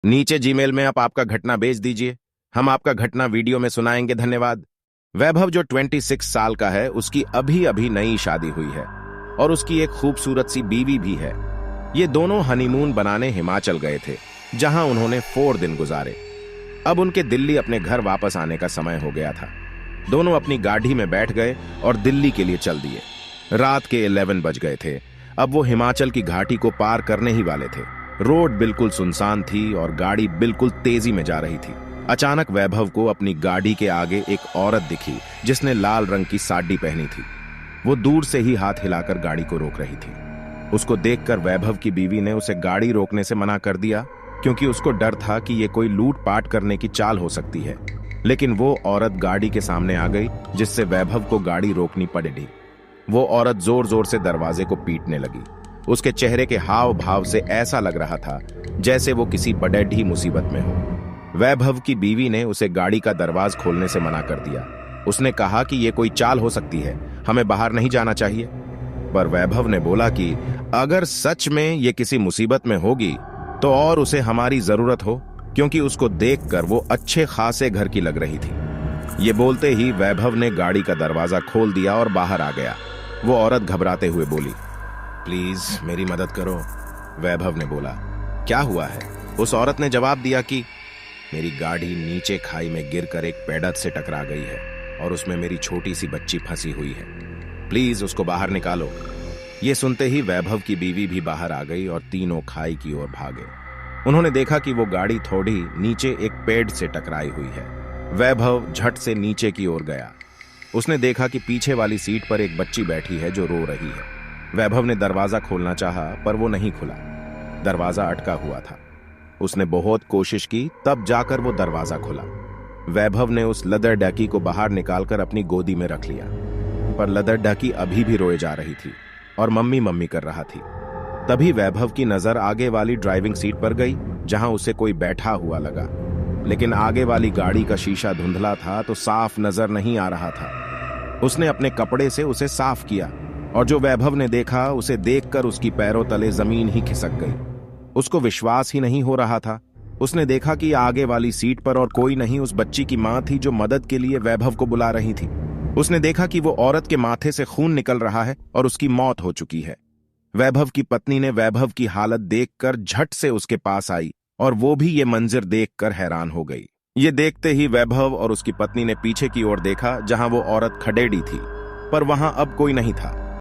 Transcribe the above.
नीचे जीमेल में आप आपका घटना भेज दीजिए। हम आपका घटना वीडियो में सुनाएंगे। धन्यवाद। वैभव जो 26 साल का है, उसकी अभी अभी नई शादी हुई है और उसकी एक खूबसूरत सी बीवी भी है। ये दोनों हनीमून बनाने हिमाचल गए थे, जहां उन्होंने 4 दिन गुजारे। अब उनके दिल्ली अपने घर वापस आने का समय हो गया था। दोनों अपनी गाड़ी में बैठ गए और दिल्ली के लिए चल दिए। रात के 11 बज गए थे। अब वो हिमाचल की घाटी को पार करने ही वाले थे। रोड बिल्कुल सुनसान थी और गाड़ी बिल्कुल तेजी में जा रही थी। अचानक वैभव को अपनी गाड़ी के आगे एक औरत दिखी, जिसने लाल रंग की साड़ी पहनी थी। वो दूर से ही हाथ हिलाकर गाड़ी को रोक रही थी। उसको देखकर वैभव की बीवी ने उसे गाड़ी रोकने से मना कर दिया, क्योंकि उसको डर था कि ये कोई लूटपाट करने की चाल हो सकती है। लेकिन वो औरत गाड़ी के सामने आ गई, जिससे वैभव को गाड़ी रोकनी पड़ी। वो औरत जोर जोर से दरवाजे को पीटने लगी। उसके चेहरे के हाव भाव से ऐसा लग रहा था जैसे वो किसी बड़ी मुसीबत में हो। वैभव की बीवी ने उसे गाड़ी का दरवाजा खोलने से मना कर दिया। उसने कहा कि ये कोई चाल हो सकती है, हमें बाहर नहीं जाना चाहिए। पर वैभव ने बोला कि अगर सच में ये किसी मुसीबत में होगी तो और उसे हमारी जरूरत हो, क्योंकि उसको देखकर वो अच्छे खासे घर की लग रही थी। ये बोलते ही वैभव ने गाड़ी का दरवाजा खोल दिया और बाहर आ गया। वो औरत घबराते हुए बोली, प्लीज मेरी मदद करो। वैभव ने बोला, क्या हुआ है? उस औरत ने जवाब दिया कि मेरी गाड़ी नीचे खाई में गिरकर एक पेड़त से टकरा गई है और उसमें मेरी छोटी सी बच्ची फंसी हुई है। प्लीज उसको बाहर निकालो। ये सुनते ही वैभव की बीवी भी बाहर आ गई और तीनों खाई की ओर भागे। उन्होंने देखा कि वो गाड़ी थोड़ी नीचे एक पेड़ से टकराई हुई है। वैभव झट से नीचे की ओर गया। उसने देखा कि पीछे वाली सीट पर एक बच्ची बैठी है जो रो रही है। वैभव ने दरवाजा खोलना चाहा, पर वो नहीं खुला। दरवाजा अटका हुआ था। उसने बहुत कोशिश की, तब जाकर वो दरवाजा खुला। वैभव ने उस लदर डैकी को बाहर निकालकर अपनी गोदी में रख लिया, पर लदर डैकी अभी भी रोए जा रही थी और मम्मी मम्मी कर रहा थी। तभी वैभव की नजर आगे वाली ड्राइविंग सीट पर गई, जहां उसे कोई बैठा हुआ लगा। लेकिन आगे वाली गाड़ी का शीशा धुंधला था, तो साफ नजर नहीं आ रहा था। उसने अपने कपड़े से उसे साफ किया और जो वैभव ने देखा, उसे देखकर उसकी पैरों तले जमीन ही खिसक गई। उसको विश्वास ही नहीं हो रहा था। उसने देखा कि आगे वाली सीट पर और कोई नहीं, उस बच्ची की मां थी जो मदद के लिए वैभव को बुला रही थी। उसने देखा कि वो औरत के माथे से खून निकल रहा है और उसकी मौत हो चुकी है। वैभव की पत्नी ने वैभव की हालत देखकर झट से उसके पास आई और वो भी ये मंजर देखकर हैरान हो गई। ये देखते ही वैभव और उसकी पत्नी ने पीछे की ओर देखा, जहां वो औरत खडेड़ी थी, पर वहां अब कोई नहीं था।